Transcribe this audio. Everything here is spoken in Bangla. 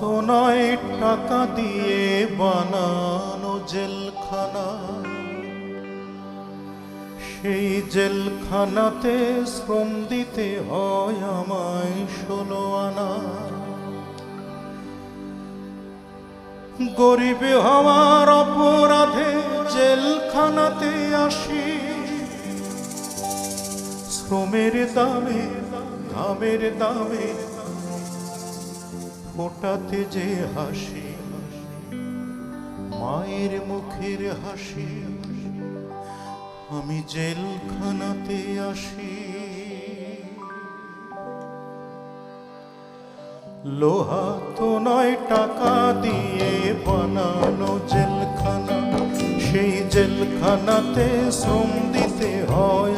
তো নয় টাকা দিয়ে বানানো জেলখানা, সেই জেলখানাতে শ্রম দিতে হয় আমায় 16 আনা। গরিব হওয়ার অপরাধে জেলখানাতে আসি, শ্রমের দামে ঘামের দামে ফোটাতে যে হাসি, মায়ের মুখের হাসি, আমি জেলখানাতে আসি। লোহা তো নয় টাকা দিয়ে বানানো জেলখানা, সেই জেলখানাতে শ্রম দিতে হয়